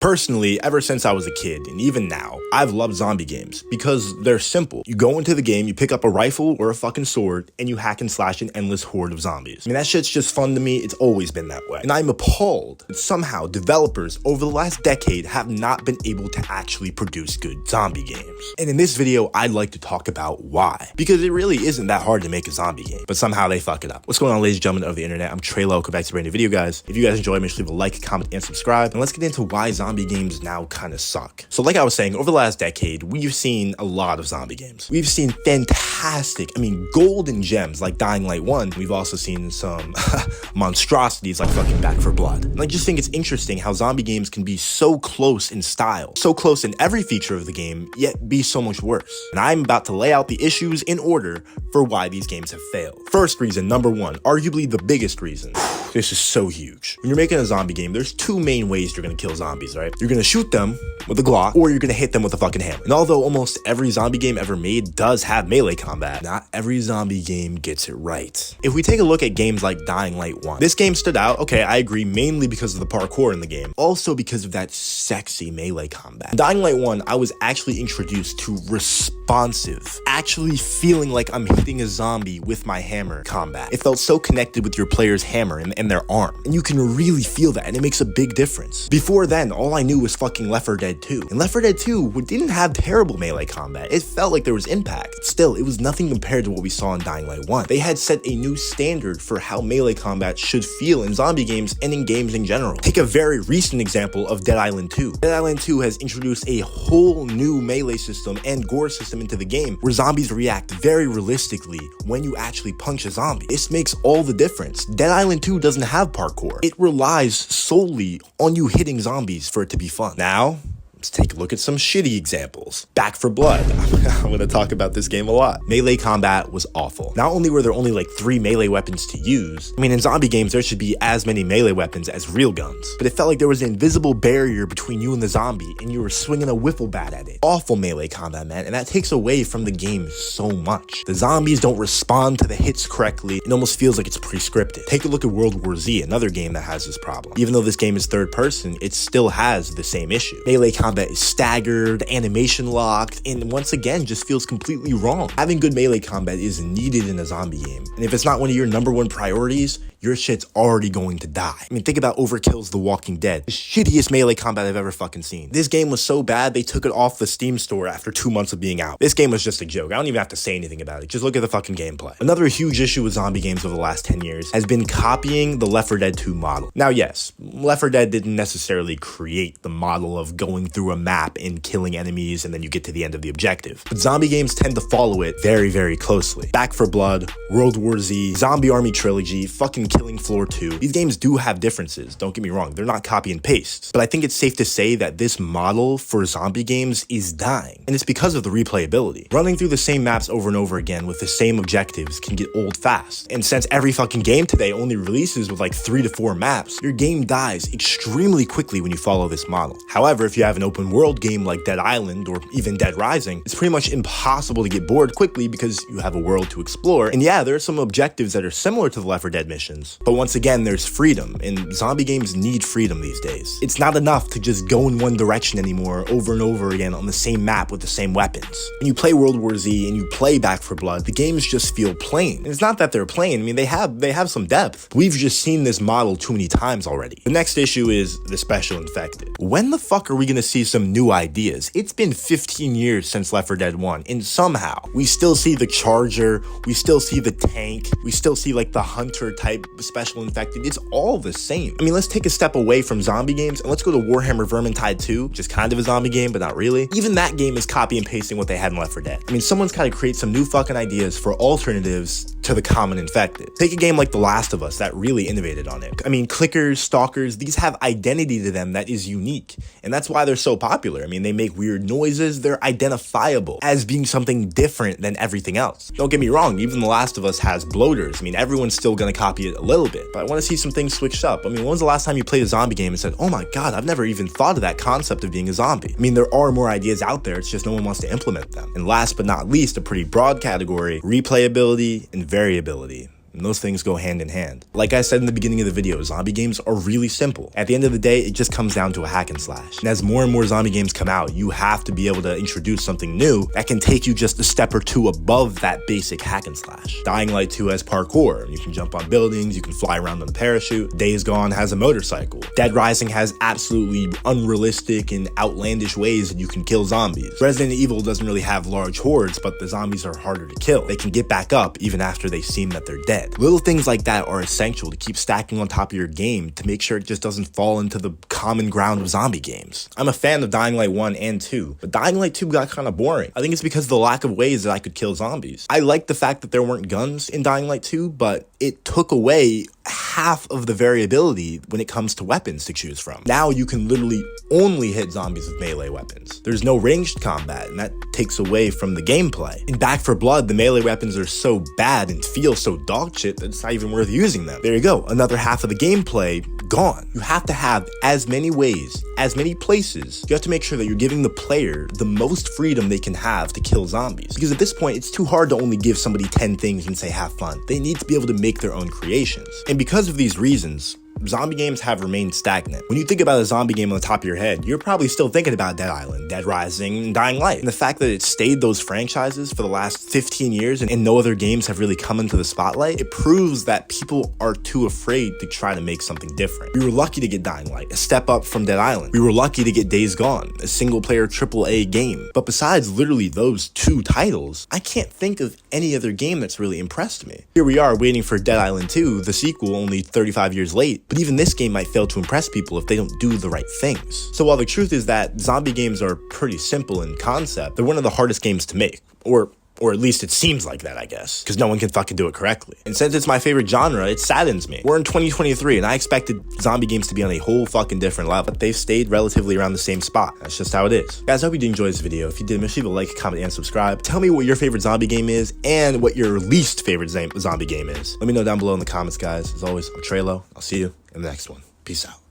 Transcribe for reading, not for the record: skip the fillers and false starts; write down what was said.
Personally, ever since I was a kid, and even now, I've loved zombie games because they're simple. You go into the game, you pick up a rifle or a fucking sword, and you hack and slash an endless horde of zombies. I mean, that shit's just fun to me. It's always been that way. And I'm appalled that somehow developers over the last decade have not been able to actually produce good zombie games. And in this video, I'd like to talk about why. Because it really isn't that hard to make a zombie game, but somehow they fuck it up. What's going on, ladies and gentlemen of the internet? I'm Trey Lowe. Welcome back to a brand new video, guys. If you guys enjoy, make sure to leave a like, comment, and subscribe. And let's get into why zombie games now kind of suck. So like I was saying, over the last decade, we've seen a lot of zombie games. We've seen fantastic, golden gems like Dying Light 1. We've also seen some monstrosities like fucking Back 4 Blood. And I just think it's interesting how zombie games can be so close in style, so close in every feature of the game, yet be so much worse. And I'm about to lay out the issues in order for why these games have failed. First reason, number one, arguably the biggest reason. This is so huge. When you're making a zombie game, there's two main ways you're gonna kill zombies, right? You're gonna shoot them with a Glock, or you're gonna hit them with a fucking hammer. And although almost every zombie game ever made does have melee combat, not every zombie game gets it right. If we take a look at games like Dying Light 1, this game stood out, okay, I agree, mainly because of the parkour in the game, also because of that sexy melee combat. In Dying Light 1, I was actually introduced to responsive, actually feeling like I'm hitting a zombie with my hammer combat. It felt so connected with your player's hammer and their arm, and you can really feel that, and it makes a big difference. Before then, all I knew was fucking Left 4 Dead 2, and Left 4 Dead 2 didn't have terrible melee combat. It felt like there was impact. Still, it was nothing compared to what we saw in Dying Light 1. They had set a new standard for how melee combat should feel in zombie games and in games in general. Take a very recent example of Dead Island 2. Dead Island 2 has introduced a whole new melee system and gore system into the game where zombies react very realistically when you actually punch a zombie. This makes all the difference. Dead Island 2 doesn't have parkour. It relies solely on you hitting zombies for it to be fun. Now, let's take a look at some shitty examples. Back 4 Blood. I'm going to talk about this game a lot. Melee combat was awful. Not only were there only like 3 melee weapons to use, in zombie games there should be as many melee weapons as real guns, but it felt like there was an invisible barrier between you and the zombie and you were swinging a wiffle bat at it. Awful melee combat, man, and that takes away from the game so much. The zombies don't respond to the hits correctly. It almost feels like it's pre-scripted. Take a look at World War Z, another game that has this problem. Even though this game is third person, it still has the same issue. Melee combat is staggered, animation locked, and once again just feels completely wrong. Having good melee combat is needed in a zombie game, and if it's not one of your number one priorities, your shit's already going to die. Think about Overkill's The Walking Dead, the shittiest melee combat I've ever fucking seen. This game was so bad they took it off the Steam store after 2 months of being out. This game was just a joke. I don't even have to say anything about it. Just look at the fucking gameplay. Another huge issue with zombie games over the last 10 years has been copying the Left 4 Dead 2 model. Now yes, Left 4 Dead didn't necessarily create the model of going through a map and killing enemies and then you get to the end of the objective, but zombie games tend to follow it very, very closely. Back 4 Blood, World War Z, Zombie Army Trilogy, fucking Killing Floor 2. These games do have differences, don't get me wrong, they're not copy and paste, but I think it's safe to say that this model for zombie games is dying, and it's because of the replayability. Running through the same maps over and over again with the same objectives can get old fast, and since every fucking game today only releases with like 3 to 4 maps, your game dies extremely quickly when you follow this model. However, if you have an open world game like Dead Island or even Dead Rising, it's pretty much impossible to get bored quickly because you have a world to explore, and yeah, there are some objectives that are similar to the Left 4 Dead missions, but once again, there's freedom, and zombie games need freedom these days. It's not enough to just go in one direction anymore over and over again on the same map with the same weapons. When you play World War Z and you play Back 4 Blood, the games just feel plain. And it's not that they're plain, they have some depth. We've just seen this model too many times already. The next issue is the Special Infected. When the fuck are we gonna see some new ideas? It's been 15 years since Left 4 Dead 1, and somehow we still see the Charger, we still see the tank, we still see like the Hunter type Special Infected. It's all the same. Let's take a step away from zombie games and let's go to Warhammer Vermintide 2, which is kind of a zombie game, but not really. Even that game is copy and pasting what they had in Left 4 Dead. Someone's got to create some new fucking ideas for alternatives to the common infected. Take a game like The Last of Us that really innovated on it. Clickers, stalkers, these have identity to them that is unique, and that's why they're so popular. They make weird noises, they're identifiable as being something different than everything else. Don't get me wrong, even The Last of Us has bloaters. Everyone's still gonna copy it a little bit, but I want to see some things switched up. When was the last time you played a zombie game and said, oh my god, I've never even thought of that concept of being a zombie? There are more ideas out there, it's just no one wants to implement them. And last but not least, a pretty broad category, replayability and variability. And those things go hand in hand. Like I said in the beginning of the video, zombie games are really simple. At the end of the day, it just comes down to a hack and slash. And as more and more zombie games come out, you have to be able to introduce something new that can take you just a step or two above that basic hack and slash. Dying Light 2 has parkour. You can jump on buildings, you can fly around on a parachute. Days Gone has a motorcycle. Dead Rising has absolutely unrealistic and outlandish ways that you can kill zombies. Resident Evil doesn't really have large hordes, but the zombies are harder to kill. They can get back up even after they seem that they're dead. Little things like that are essential to keep stacking on top of your game to make sure it just doesn't fall into the common ground of zombie games. I'm a fan of Dying Light 1 and 2, but Dying Light 2 got kind of boring. I think it's because of the lack of ways that I could kill zombies. I like the fact that there weren't guns in Dying Light 2, but it took away half of the variability when it comes to weapons to choose from. Now you can literally only hit zombies with melee weapons. There's no ranged combat, and that takes away from the gameplay. In Back 4 Blood, the melee weapons are so bad and feel so dog shit that it's not even worth using them. There you go, another half of the gameplay gone. You have to have as many ways, as many places. You have to make sure that you're giving the player the most freedom they can have to kill zombies. Because at this point, it's too hard to only give somebody 10 things and say have fun. They need to be able to make their own creations. And because of these reasons, zombie games have remained stagnant. When you think about a zombie game on the top of your head, you're probably still thinking about Dead Island, Dead Rising, and Dying Light. And the fact that it stayed those franchises for the last 15 years and no other games have really come into the spotlight, it proves that people are too afraid to try to make something different. We were lucky to get Dying Light, a step up from Dead Island. We were lucky to get Days Gone, a single-player AAA game. But besides literally those two titles, I can't think of any other game that's really impressed me. Here we are waiting for Dead Island 2, the sequel, only 35 years late. But even this game might fail to impress people if they don't do the right things. So while the truth is that zombie games are pretty simple in concept, they're one of the hardest games to make. Or at least it seems like that, I guess, because no one can fucking do it correctly. And since it's my favorite genre, it saddens me. We're in 2023, and I expected zombie games to be on a whole fucking different level, but they've stayed relatively around the same spot. That's just how it is. Guys, I hope you did enjoy this video. If you did, make sure you leave a like, comment, and subscribe. Tell me what your favorite zombie game is, and what your least favorite zombie game is. Let me know down below in the comments, guys. As always, I'm Treylo. I'll see you in the next one. Peace out.